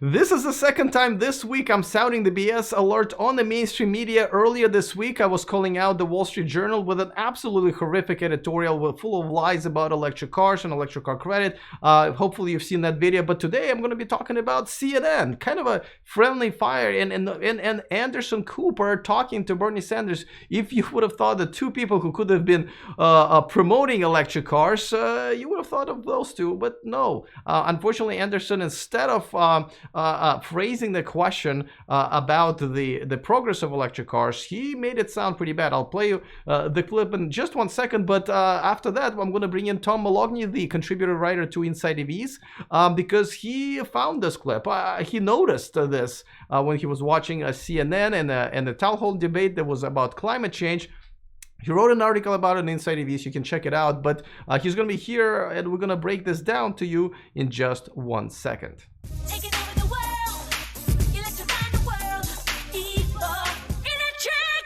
This is the second time this week I'm sounding the BS alert on the mainstream media. Earlier this week, I was calling out the Wall Street Journal with an absolutely horrific editorial full of lies about electric cars and electric car credit. Hopefully you've seen that video. But today I'm going to be talking about CNN, kind of a friendly fire, and Anderson Cooper talking to Bernie Sanders. If you would have thought the two people who could have been promoting electric cars, you would have thought of those two, but no. Unfortunately, Anderson, instead of phrasing the question about the progress of electric cars, he made it sound pretty bad. I'll play you the clip in just 1 second, but after that, I'm going to bring in Tom Moloughney, the contributor writer to InsideEVs, because he found this clip. He noticed this when he was watching CNN and the town hall debate that was about climate change. He wrote an article about it on InsideEVs. You can check it out. But he's going to be here, and we're going to break this down to you in just 1 second. Taking over the world, electrifying the world,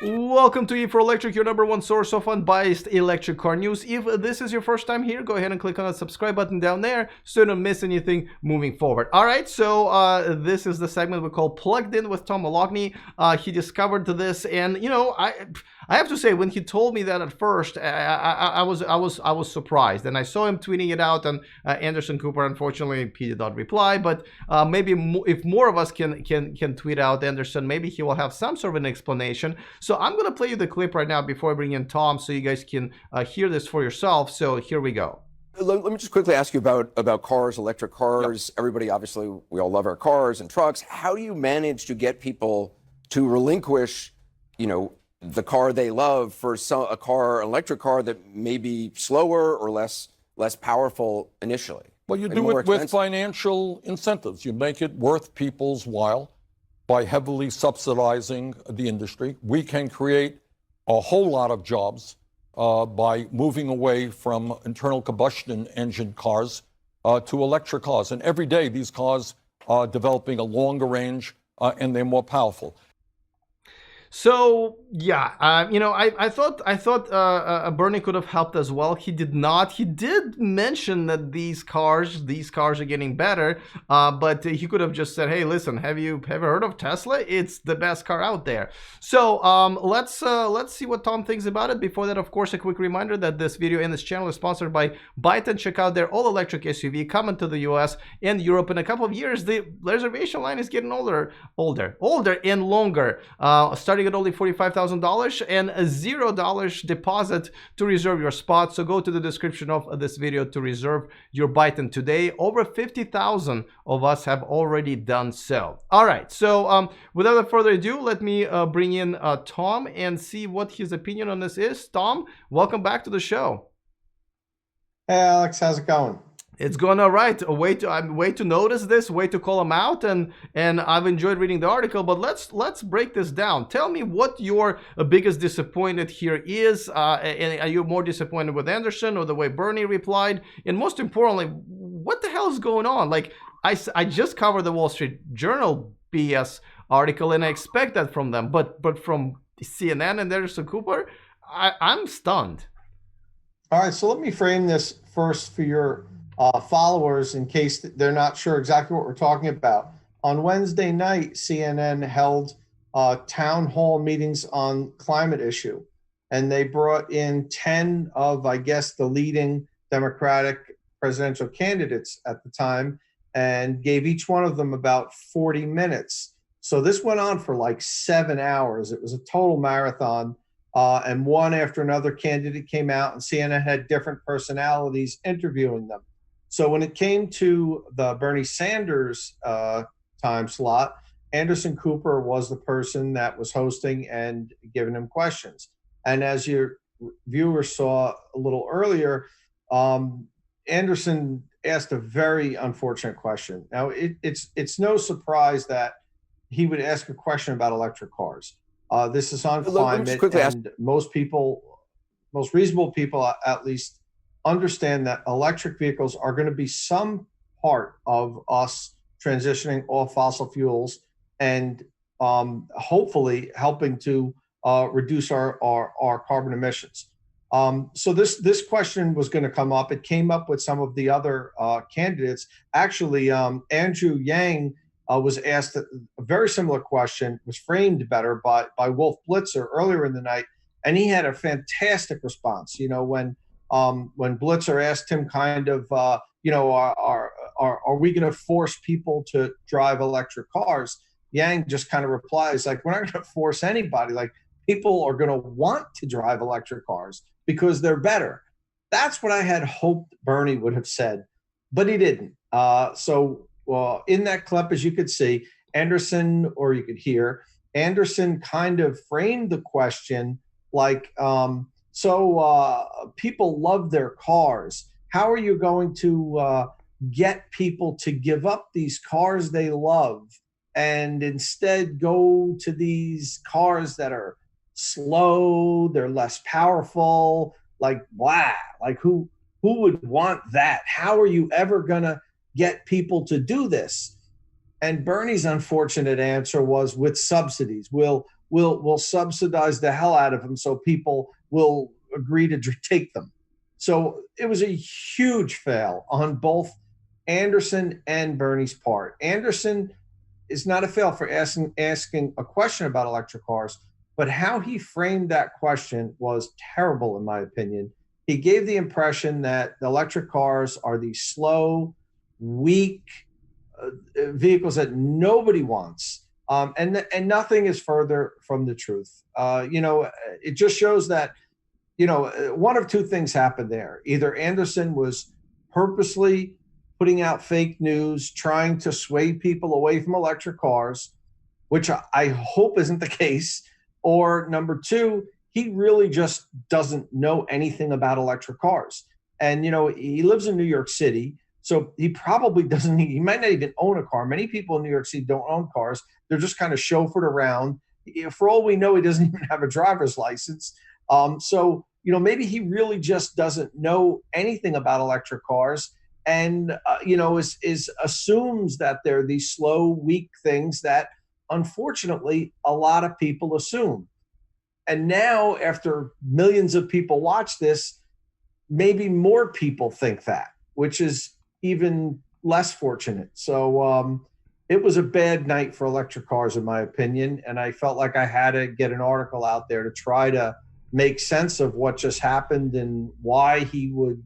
Welcome to E4Electric, your number one source of unbiased electric car news. If this is your first time here, go ahead and click on the subscribe button down there so you don't miss anything moving forward. All right, so this is the segment we call Plugged In with Tom Moloughney. He discovered this, and you know, I have to say, when he told me that at first, I was surprised, and I saw him tweeting it out. And Anderson Cooper, unfortunately, he did not reply. But maybe if more of us can tweet out Anderson, maybe he will have some sort of an explanation. So I'm gonna play you the clip right now before I bring in Tom, so you guys can hear this for yourself. So here we go. Let me just quickly ask you about cars, electric cars. Yep. Everybody, obviously, we all love our cars and trucks. How do you manage to get people to relinquish, you know, the car they love for a car, an electric car that may be slower or less powerful initially? Well, you do it with financial incentives. You make it worth people's while by heavily subsidizing the industry. We can create a whole lot of jobs by moving away from internal combustion engine cars to electric cars. And every day these cars are developing a longer range and they're more powerful. So yeah, you know, I thought Bernie could have helped as well. He did not. He did mention that these cars are getting better, but he could have just said, "Hey, listen, have you heard of Tesla? It's the best car out there." So let's see what Tom thinks about it. Before that, of course, a quick reminder that this video and this channel is sponsored by Byton. Check out their all-electric SUV coming to the U.S. and Europe in a couple of years. The reservation line is getting older and longer, starting at only $45,000 and a $0 deposit to reserve your spot. So go to the description of this video to reserve your Byton today. Over 50,000 of us have already done so. All right, so without further ado, let me bring in Tom and see what his opinion on this is. Tom, welcome back to the show. Hey Alex, how's it going? It's going all right. A way to notice this, way to call him out, and I've enjoyed reading the article. But let's break this down. Tell me what your biggest disappointment here is. And are you more disappointed with Anderson or the way Bernie replied? And most importantly, what the hell is going on? Like I just covered the Wall Street Journal BS article, and I expect that from them. But from CNN and Anderson Cooper, I'm stunned. All right, so let me frame this first for your followers in case they're not sure exactly what we're talking about. On Wednesday night, CNN held town hall meetings on climate issue, and they brought in 10 of, I guess, the leading Democratic presidential candidates at the time and gave each one of them about 40 minutes. So this went on for like 7 hours. It was a total marathon. And one after another candidate came out, and CNN had different personalities interviewing them. So when it came to the Bernie Sanders time slot, Anderson Cooper was the person that was hosting and giving him questions. And as your viewers saw a little earlier, Anderson asked a very unfortunate question. Now, it's no surprise that he would ask a question about electric cars. This is on climate, and most reasonable people at least understand that electric vehicles are going to be some part of us transitioning off fossil fuels and hopefully helping to reduce our carbon emissions. So this question was going to come up. It came up with some of the other candidates. Actually, Andrew Yang was asked a very similar question, was framed better by Wolf Blitzer earlier in the night, and he had a fantastic response. When Blitzer asked him kind of, are we going to force people to drive electric cars? Yang just kind of replies like, we're not going to force anybody. Like, people are going to want to drive electric cars because they're better. That's what I had hoped Bernie would have said, but he didn't. In that clip, as you could see, Anderson, or you could hear, Anderson kind of framed the question like, people love their cars. How are you going to get people to give up these cars they love and instead go to these cars that are slow, they're less powerful, like blah, like who would want that? How are you ever gonna get people to do this? And Bernie's unfortunate answer was with subsidies. We'll subsidize the hell out of them so people will agree to take them. So it was a huge fail on both Anderson and Bernie's part. Anderson is not a fail for asking a question about electric cars, but how he framed that question was terrible, in my opinion. He gave the impression that the electric cars are these slow, weak vehicles that nobody wants. And nothing is further from the truth. It just shows that, one of two things happened there. Either Anderson was purposely putting out fake news, trying to sway people away from electric cars, which I hope isn't the case. Or number two, he really just doesn't know anything about electric cars. And, he lives in New York City, so he probably doesn't, he might not even own a car. Many people in New York City don't own cars. They're just kind of chauffeured around. For all we know, he doesn't even have a driver's license. Maybe he really just doesn't know anything about electric cars and, assumes that they're these slow, weak things that unfortunately a lot of people assume. And now, after millions of people watch this, maybe more people think that, which is even less fortunate. So it was a bad night for electric cars, in my opinion. And I felt like I had to get an article out there to try to make sense of what just happened and why he would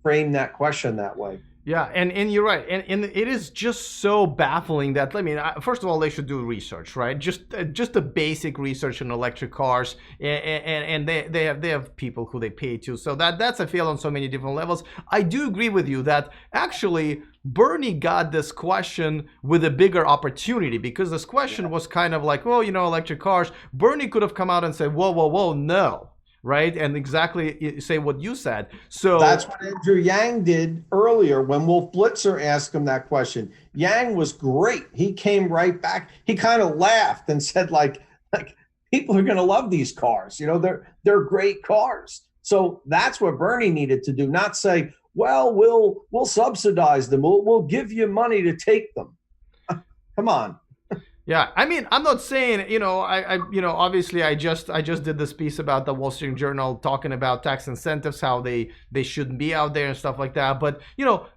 frame that question that way. Yeah, and you're right, and it is just so baffling that, first of all, they should do research, right? Just a basic research on electric cars, and they have people who they pay to, so that's a fail on so many different levels. I do agree with you that actually Bernie got this question with a bigger opportunity, because this question was kind of like, well, electric cars. Bernie could have come out and said, whoa, no. Right, and exactly say what you said. So that's what Andrew Yang did earlier when Wolf Blitzer asked him that question. Yang was great. He came right back. He kind of laughed and said, like people are going to love these cars. They're great cars. So that's what Bernie needed to do. Not say, well, we'll subsidize them. We'll give you money to take them. Come on. Yeah, I'm not saying, obviously I just did this piece about the Wall Street Journal talking about tax incentives, how they shouldn't be out there and stuff like that. But,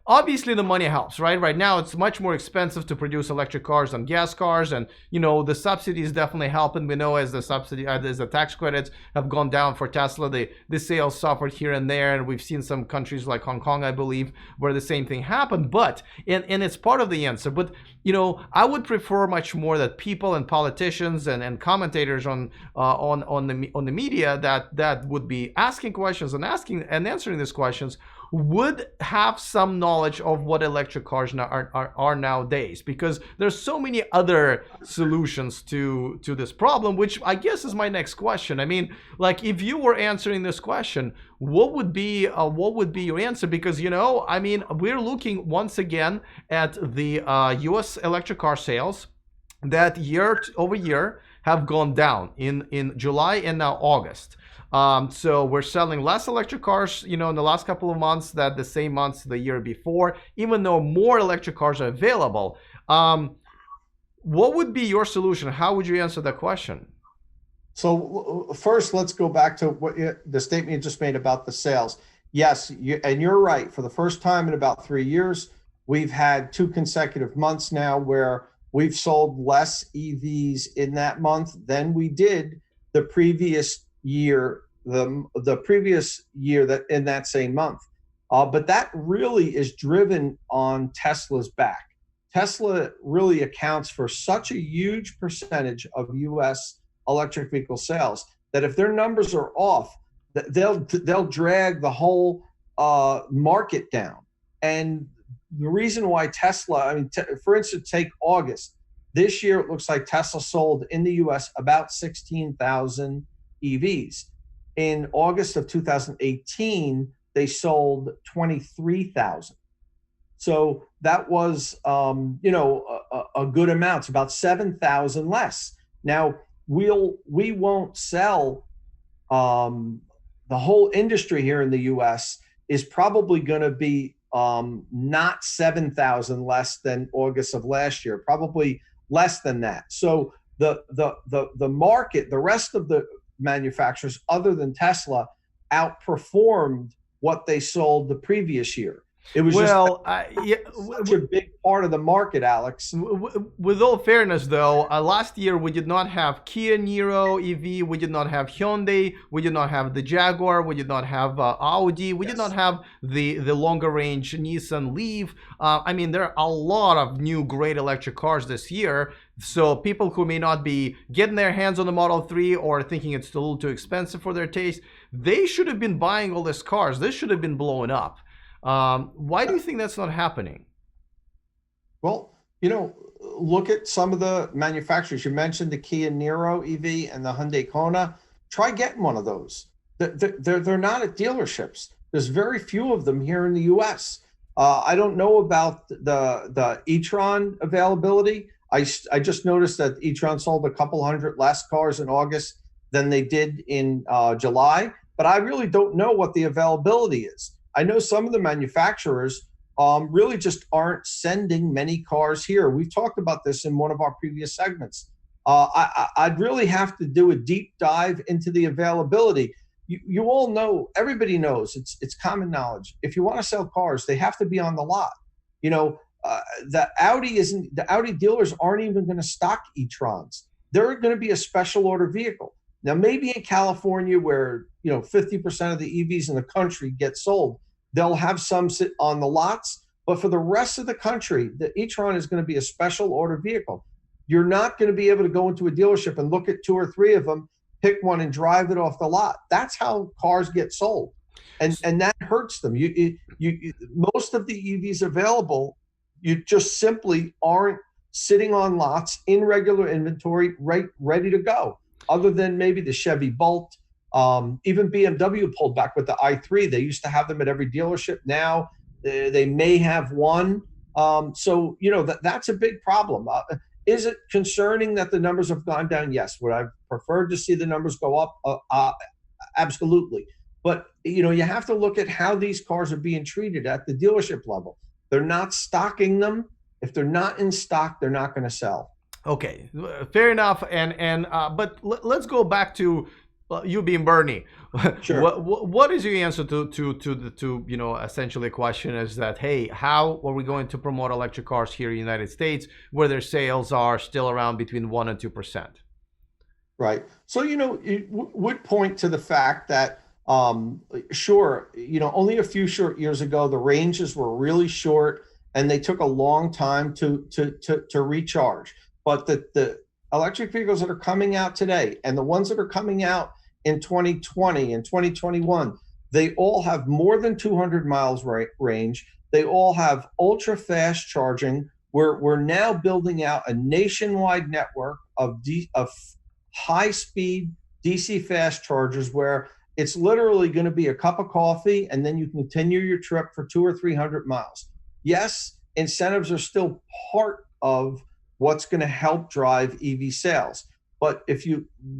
obviously the money helps, right? Right now it's much more expensive to produce electric cars than gas cars. And, the subsidies definitely help. And we know as the tax credits have gone down for Tesla, the sales suffered here and there. And we've seen some countries like Hong Kong, I believe, where the same thing happened. But, and it's part of the answer. But, I would prefer much more that people and politicians and commentators on the media that would be asking questions and answering these questions would have some knowledge of what electric cars are nowadays, because there's so many other solutions to this problem, which I guess is my next question. If you were answering this question, what would be your answer? Because we're looking once again at the U.S. electric car sales that year over year have gone down in July and now August. So we're selling less electric cars, in the last couple of months than the same months the year before, even though more electric cars are available. What would be your solution? How would you answer that question? So first, let's go back to the statement you just made about the sales. Yes, and you're right. For the first time in about 3 years, we've had 2 consecutive months now where we've sold less EVs in that month than we did the previous year, the previous year that in that same month. But that really is driven on Tesla's back. Tesla really accounts for such a huge percentage of U.S. electric vehicle sales that if their numbers are off, they'll drag the whole market down. And the reason why Tesla, I mean, for instance, take August. This year, it looks like Tesla sold in the U.S. about 16,000 EVs. In August of 2018, they sold 23,000. So that was, a good amount. It's about 7,000 less. Now, we won't sell, the whole industry here in the U.S. is probably going to be not 7,000 less than August of last year, probably less than that. So the market, the rest of the manufacturers other than Tesla outperformed what they sold the previous year. It was such a big part of the market, Alex. With all fairness, though, last year we did not have Kia Niro EV, we did not have Hyundai, we did not have the Jaguar, we did not have Audi, we did not have the longer range Nissan Leaf. I mean, there are a lot of new great electric cars this year. So people who may not be getting their hands on the Model 3 or thinking it's a little too expensive for their taste, they should have been buying all these cars. This should have been blowing up. Why do you think that's not happening? Well, look at some of the manufacturers. You mentioned the Kia Niro EV and the Hyundai Kona. Try getting one of those. They're not at dealerships. There's very few of them here in the U.S. I don't know about the e-tron availability. I just noticed that e-tron sold a couple hundred less cars in August than they did in July, but I really don't know what the availability is. I know some of the manufacturers really just aren't sending many cars here. We've talked about this in one of our previous segments. I'd really have to do a deep dive into the availability. You all know, everybody knows, it's common knowledge. If you want to sell cars, they have to be on the lot. The Audi dealers aren't even going to stock e-trons. They're going to be a special order vehicle. Now, maybe in California where 50% of the EVs in the country get sold, they'll have some sit on the lots. But for the rest of the country, the e-tron is going to be a special order vehicle. You're not going to be able to go into a dealership and look at 2 or 3 of them, pick one and drive it off the lot. That's how cars get sold, and that hurts them. Most of the EVs available, you just simply aren't sitting on lots in regular inventory, ready to go. Other than maybe the Chevy Bolt, even BMW pulled back with the i3. They used to have them at every dealership. Now they may have one. So that's a big problem. Is it concerning that the numbers have gone down? Yes. Would I prefer to see the numbers go up? Absolutely. But you have to look at how these cars are being treated at the dealership level. They're not stocking them. If they're not in stock, they're not going to sell. Okay, fair enough. But let's go back to you being Bernie. Sure. What is your answer to essentially the question is that, hey, how are we going to promote electric cars here in the United States where their sales are still around between 1% and 2%? Right. So it would point to the fact that only a few short years ago the ranges were really short and they took a long time to recharge. But the electric vehicles that are coming out today and the ones that are coming out in 2020 and 2021, they all have more than 200 miles range. They all have ultra fast charging. We're now building out a nationwide network of high speed DC fast chargers where it's literally going to be a cup of coffee and then you can continue your trip for 200 or 300 miles. Yes, incentives are still part of what's going to help drive EV sales. But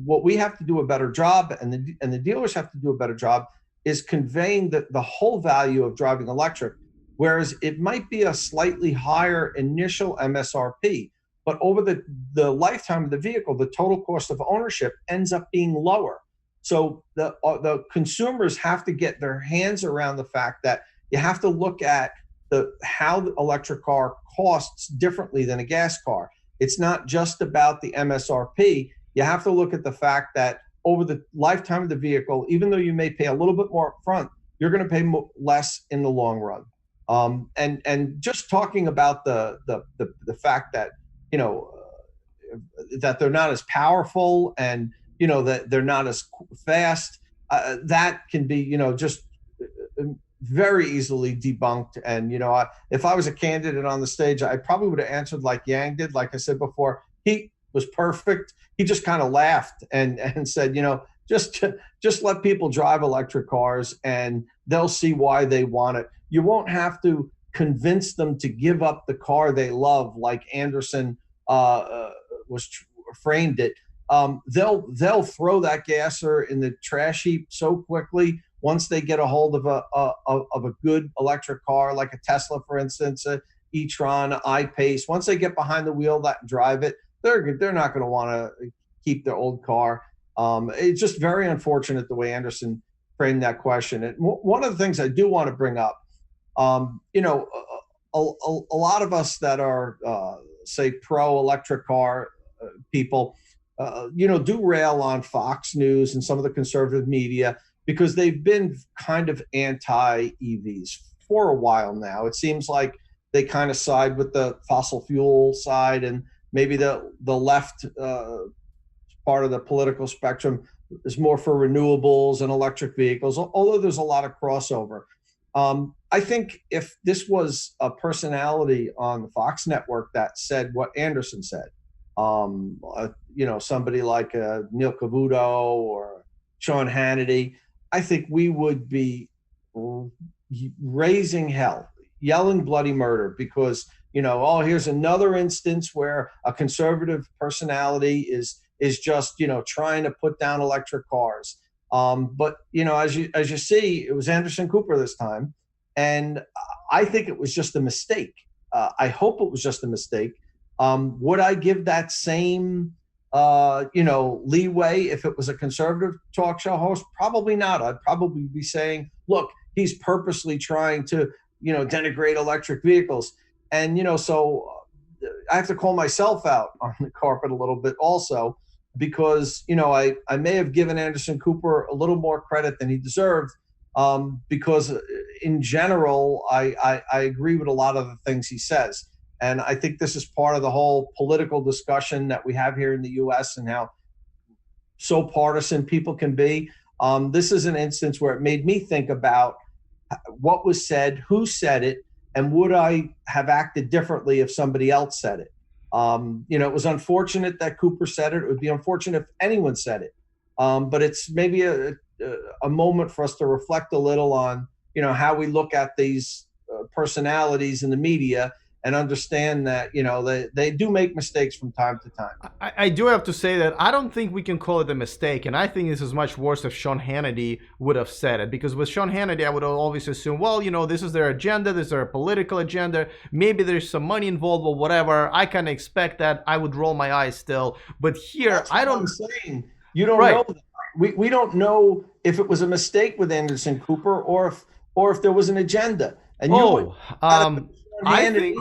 what we have to do a better job, and the dealers have to do a better job, is conveying the whole value of driving electric. Whereas it might be a slightly higher initial MSRP, but over the lifetime of the vehicle, the total cost of ownership ends up being lower. So the consumers have to get their hands around the fact that you have to look at how the electric car costs differently than a gas car. it's not just about the MSRP. You have to look at the fact that over the lifetime of the vehicle, even though you may pay a little bit more upfront, you're going to pay less in the long run. And just talking about the fact that, that they're not as powerful and, that they're not as fast, that can be, just very easily debunked. And, if I was a candidate on the stage, I probably would have answered like Yang did. Like I said before, he was perfect. He just kind of laughed and said, just let people drive electric cars and they'll see why they want it. You won't have to convince them to give up the car they love, like Anderson framed it. They'll throw that gasser in the trash heap so quickly once they get a hold of a good electric car, like a Tesla, for instance, a e-tron, iPace. Once they get behind the wheel and drive it, they're not going to want to keep their old car. It's just very unfortunate the way Anderson framed that question. And one of the things I do want to bring up, a lot of us that are, say, pro-electric car people, do rail on Fox News and some of the conservative media because they've been kind of anti-EVs for a while now. It seems like they kind of side with the fossil fuel side, and maybe the left part of the political spectrum is more for renewables and electric vehicles, although there's a lot of crossover. I think if this was a personality on the Fox network that said what Anderson said, somebody like Neil Cavuto or Sean Hannity, I think we would be raising hell, yelling bloody murder because, here's another instance where a conservative personality is just, trying to put down electric cars. But, as you see, it was Anderson Cooper this time. And I think it was just a mistake. I hope it was just a mistake. Would I give that same, leeway if it was a conservative talk show host? Probably not. I'd probably be saying, look, he's purposely trying to, denigrate electric vehicles. And, so I have to call myself out on the carpet a little bit also because, I may have given Anderson Cooper a little more credit than he deserved because in general, I agree with a lot of the things he says. And I think this is part of the whole political discussion that we have here in the U.S. and how so partisan people can be. This is an instance where it made me think about what was said, who said it, and would I have acted differently if somebody else said it? It was unfortunate that Cooper said it. It would be unfortunate if anyone said it. But it's maybe a moment for us to reflect a little on, how we look at these personalities in the media and understand that, they do make mistakes from time to time. I do have to say that I don't think we can call it a mistake. And I think this is much worse if Sean Hannity would have said it. Because with Sean Hannity, I would always assume, well, this is their agenda. This is their political agenda. Maybe there's some money involved or whatever. I kind of expect that. I would roll my eyes still. But here, That's I don't... what I'm saying. You don't know that. We don't know if it was a mistake with Anderson Cooper or if there was an agenda. And I think,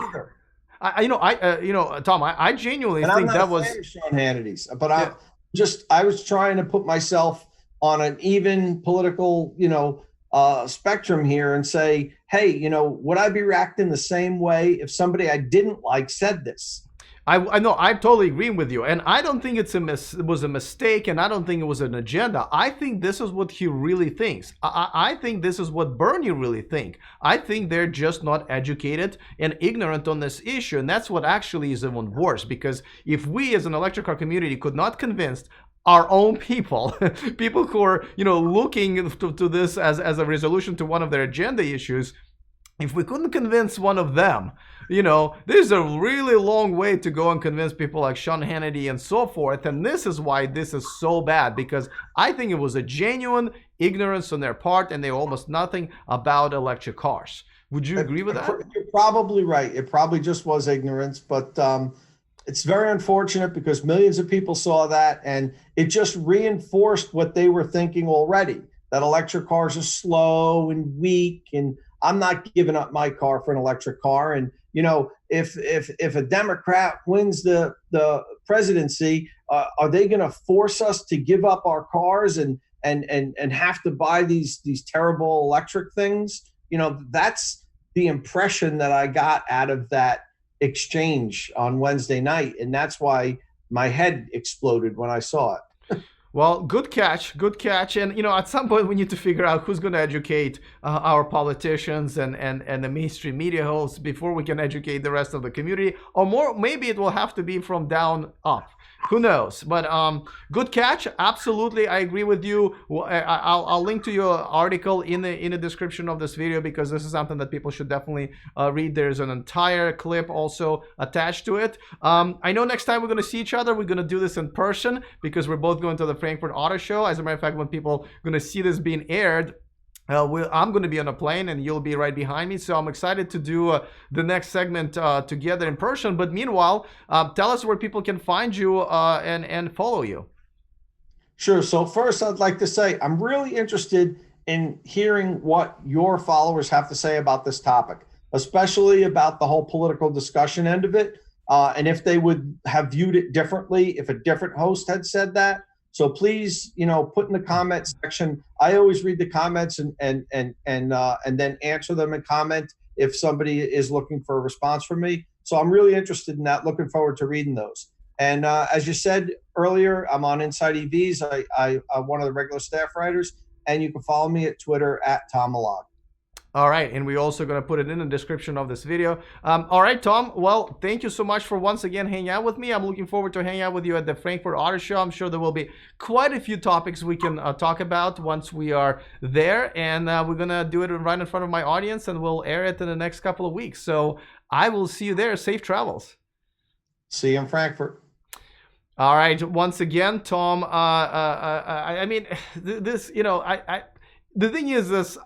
Tom, I genuinely think that was Sean Hannity's, but I was trying to put myself on an even political, spectrum here and say, hey, would I be reacting the same way if somebody I didn't like said this? I know, I totally agree with you, and I don't think it was a mistake, and I don't think it was an agenda. I think this is what he really thinks. I think this is what Bernie really think. I think they're just not educated and ignorant on this issue, and that's what actually is even worse, because if we as an electric car community could not convince our own people, people who are, looking to this as a resolution to one of their agenda issues, if we couldn't convince one of them, there's a really long way to go and convince people like Sean Hannity and so forth. And this is why this is so bad, because I think it was a genuine ignorance on their part and they almost nothing about electric cars. Would you agree with that? You're probably right. It probably just was ignorance, but it's very unfortunate because millions of people saw that and it just reinforced what they were thinking already, that electric cars are slow and weak and I'm not giving up my car for an electric car. And, You know, if a Democrat wins the presidency, are they going to force us to give up our cars and have to buy these terrible electric things? You know, that's the impression that I got out of that exchange on Wednesday night, and that's why my head exploded when I saw it. Well, good catch, good catch. And, you know, at some point we need to figure out who's going to educate our politicians and the mainstream media hosts before we can educate the rest of the community. Or more, maybe it will have to be from down up. Who knows? But good catch. Absolutely, I agree with you. I'll link to your article in the description of this video, because this is something that people should definitely read. There's an entire clip also attached to it. I know next time we're going to see each other, we're going to do this in person, because we're both going to the Frankfurt Auto Show. As a matter of fact, when people are going to see this being aired, I'm going to be on a plane and you'll be right behind me. So I'm excited to do the next segment together in person. But meanwhile, tell us where people can find you and follow you. Sure. So first, I'd like to say I'm really interested in hearing what your followers have to say about this topic, especially about the whole political discussion end of it. And if they would have viewed it differently, if a different host had said that. So please, you know, put in the comment section. I always read the comments and then answer them in comment if somebody is looking for a response from me. So I'm really interested in that. Looking forward to reading those. And as you said earlier, I'm on InsideEVs. I'm one of the regular staff writers, and you can follow me at Twitter at Tom Moloughney. All right, and we're also going to put it in the description of this video. All right, Tom, well, thank you so much for once again hanging out with me. I'm looking forward to hanging out with you at the Frankfurt Auto Show. I'm sure there will be quite a few topics we can talk about once we are there, and we're going to do it right in front of my audience, and we'll air it in the next couple of weeks. So I will see you there. Safe travels. See you in Frankfurt. All right, once again, Tom, I mean, this, you know, the thing is this,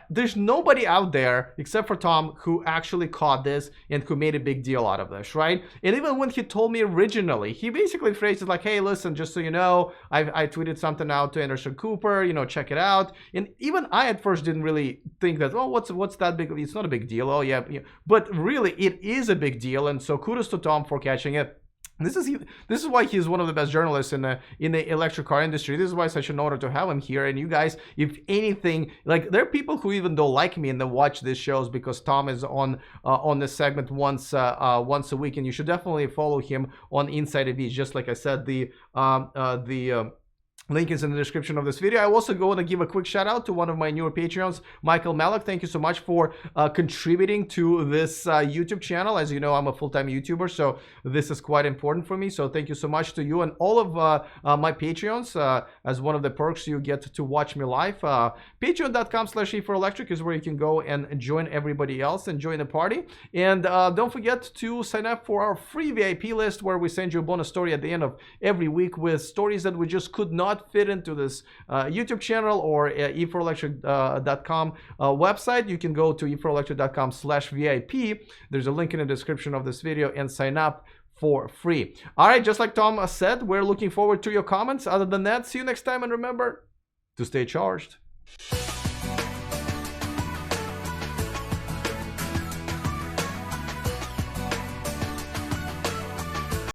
there's nobody out there except for Tom who actually caught this and who made a big deal out of this, right? And even when he told me originally, he basically phrased it like, hey, listen, just so you know, I tweeted something out to Anderson Cooper, you know, check it out. And even I at first didn't really think that, oh, what's that big? It's not a big deal. Oh, yeah. But really, it is a big deal. And so kudos to Tom for catching it. This is why he's one of the best journalists in the electric car industry. This is why it's such an honor to have him here. And you guys, if anything, like, there are people who even don't like me and they watch these shows because Tom is on this segment once a week, and you should definitely follow him on InsideEVs. Just like I said, the link is in the description of this video. I also go to give a quick shout out to one of my newer Patreons, Michael Malik. Thank you so much for contributing to this YouTube channel. As you know, I'm a full-time YouTuber, so this is quite important for me. So thank you so much to you and all of my Patreons. As one of the perks, you get to watch me live. Patreon.com/E4Electric is where you can go and join everybody else and join the party. And don't forget to sign up for our free VIP list, where we send you a bonus story at the end of every week with stories that we just could not fit into this YouTube channel or E4Electric.com website. You can go to E4Electric.com/VIP. There's a link in the description of this video and sign up for free. All right, just like Tom said, we're looking forward to your comments. Other than that, see you next time, and remember to stay charged.